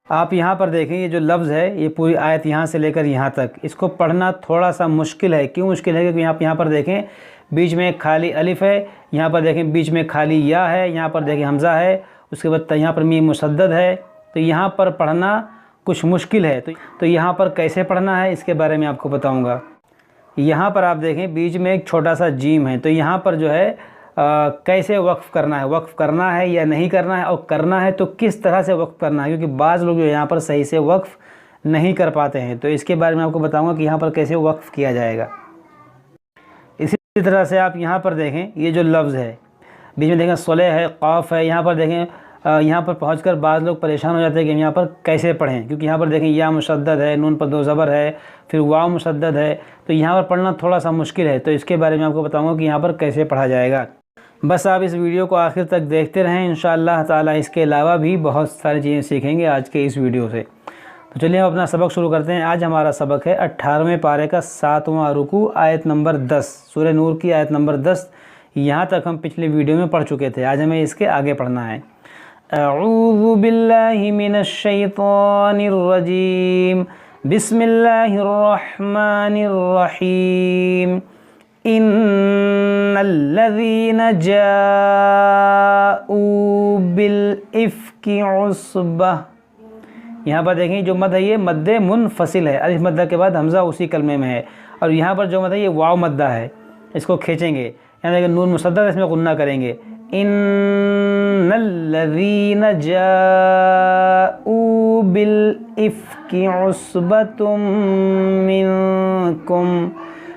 آپ یہاں پر دیکھیں یہ جو لفظ ہے یہ پوری آیت یہاں سے لے کر یہاں تک اس کو پڑھنا تھوڑا سا مشکل ہے۔ کیوں مشکل ہے؟ کیونکہ آپ یہاں پر دیکھیں بیچ میں ایک خالی الف ہے، یہاں پر دیکھیں بیچ میں خالی یا ہے، یہاں پر دیکھیں حمزہ ہے، اس کے بعد یہاں پر میم مشدد ہے، تو یہاں پر پڑھنا کچھ مشکل ہے۔ تو یہاں پر کیسے پڑھنا ہے اس کے بارے میں آپ کو بتاؤں گا۔ یہاں پر آپ دیکھیں بیچ میں ایک چھوٹا سا جیم ہے، تو یہاں پر جو ہے کیسے وقف کرنا ہے، وقف کرنا ہے یا نہیں کرنا ہے، اور کرنا ہے تو کس طرح سے وقف کرنا ہے، کیونکہ بعض لوگ جو یہاں پر صحیح سے وقف نہیں کر پاتے ہیں، تو اس کے بارے میں آپ کو بتاؤں گا کہ یہاں پر کیسے وقف کیا جائے گا۔ اسی طرح سے آپ یہاں پر دیکھیں یہ جو لفظ ہے بیچ میں دیکھیں صلح ہے، قاف ہے، یہاں پر دیکھیں یہاں پر پہنچ کر بعض لوگ پریشان ہو جاتے ہیں کہ یہاں پر کیسے پڑھیں، کیونکہ یہاں پر دیکھیں یا مشدد ہے، نون پر 2 زبر ہے، پھر واو مشدد ہے، تو یہاں پر پڑھنا تھوڑا سا مشکل ہے۔ تو اس کے بارے میں آپ کو بتاؤں گا کہ یہاں پر کیسے پڑھا جائے گا۔ بس آپ اس ویڈیو کو آخر تک دیکھتے رہیں، انشاءاللہ تعالی اس کے علاوہ بھی بہت ساری چیزیں سیکھیں گے آج کے اس ویڈیو سے۔ تو چلیے ہم اپنا سبق شروع کرتے ہیں۔ آج ہمارا سبق ہے 18ویں پارے کا 7واں رکوع، آیت نمبر 10، سورہ نور کی آیت نمبر 10۔ یہاں تک ہم پچھلے ویڈیو میں پڑھ چکے تھے، آج ہمیں اس کے آگے پڑھنا ہے۔ اعوذ باللہ من الشیطان الرجیم، بسم اللہ الرحمن الرحیم، ان الذین جاءوا بالافک عصبہ۔ یہاں پر دیکھیں جو مد ہے یہ مد منفصل ہے، الف مدہ کے بعد حمزہ اسی کلمے میں ہے، اور یہاں پر جو مد ہے یہ واو مدہ ہے، اس کو کھینچیں گے، یہاں دیکھیں نون مشدد اس میں غنہ کریں گے۔ ان الذین جاءوا بالافک عصبۃ منکم،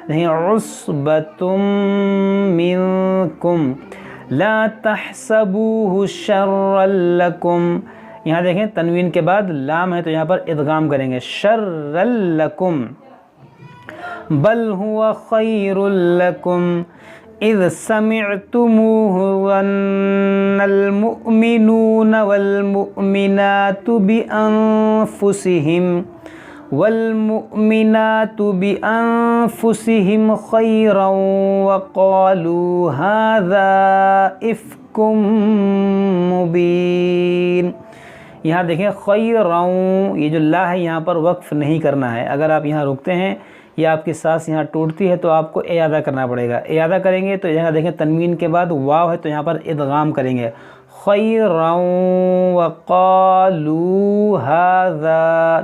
نہیں عصبۃ منکم لا تحسبوه شرا لکم۔ یہاں دیکھیں تنوین کے بعد لام ہے تو یہاں پر ادغام کریں گے، شر لکم بل هو خیر لکم اذ سمعتموه ظن المؤمنون والمؤمنات بأنفسهم خيرا وقالوا هذا إفك مبين۔ یہاں دیکھیں خیروں، یہ جو لا ہے یہاں پر وقف نہیں کرنا ہے، اگر آپ یہاں رکتے ہیں یا آپ کی سانس یہاں ٹوٹتی ہے تو آپ کو اعادہ کرنا پڑے گا۔ اعادہ کریں گے تو یہاں دیکھیں تنوین کے بعد واو ہے تو یہاں پر ادغام کریں گے، خیروں وقالوا ھذا۔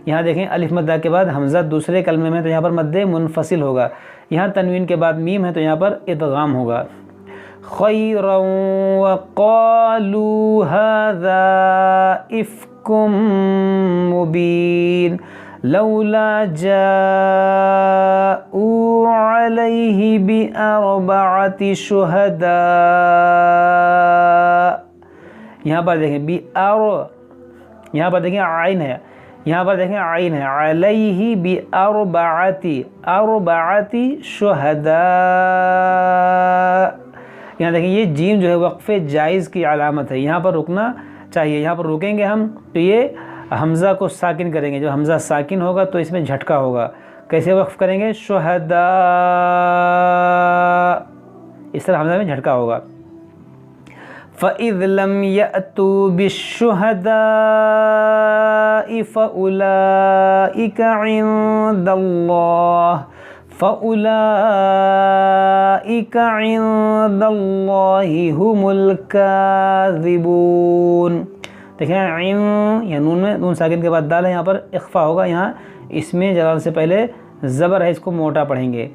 یہاں دیکھیں الف مدہ کے بعد حمزہ دوسرے کلمے میں تو یہاں پر مد منفصل ہوگا، یہاں تنوین کے بعد میم ہے تو یہاں پر ادغام ہوگا، خیرا وقالوا ھذا افک مبین لولا جاءوا علیہ بأربعۃ شہداء۔ یہاں پر دیکھیں یہاں پر دیکھیں عین ہے، یہاں پر دیکھیں عین ہے، علیہ بأربعۃ شہداء۔ یہاں دیکھیں یہ جیم جو ہے وقف جائز کی علامت ہے، یہاں پر رکنا چاہیے، یہاں پر رکیں گے ہم تو یہ حمزہ کو ساکن کریں گے، جو حمزہ ساکن ہوگا تو اس میں جھٹکا ہوگا۔ کیسے وقف کریں گے؟ شہداء، اس طرح حمزہ میں جھٹکا ہوگا۔ فَإِذْ لَمْ يَأْتُوا بِالشُّهَدَاءِ فَأُولَئِكَ عِندَ اللَّهِ هُمُ الْكَاذِبُونَ۔ دیکھیں یا نون میں نون ساکن کے بعد دال ہے، یہاں پر اخفا ہوگا، یہاں اس میں جلال سے پہلے زبر ہے، اس کو موٹا پڑھیں گے،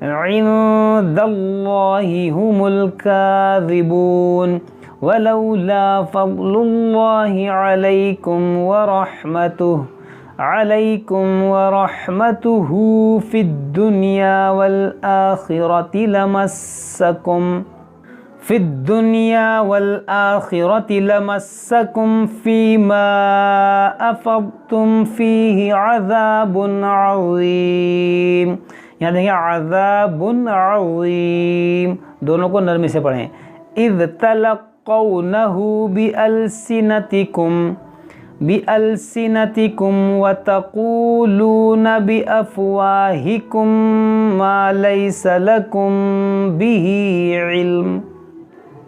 عند اللہ هم الكاذبون ولولا فضل اللہ علیکم ورحمته فی الدنیا والآخرة لمسکم فیما افضتم فیہ عذاب عظیم۔ یہاں دیکھیں عذاب عظیم، دونوں کو نرمی سے پڑھیں۔ اذ تلقونہ بألسنتکم وتقولون بأفواہکم ما لیس لکم به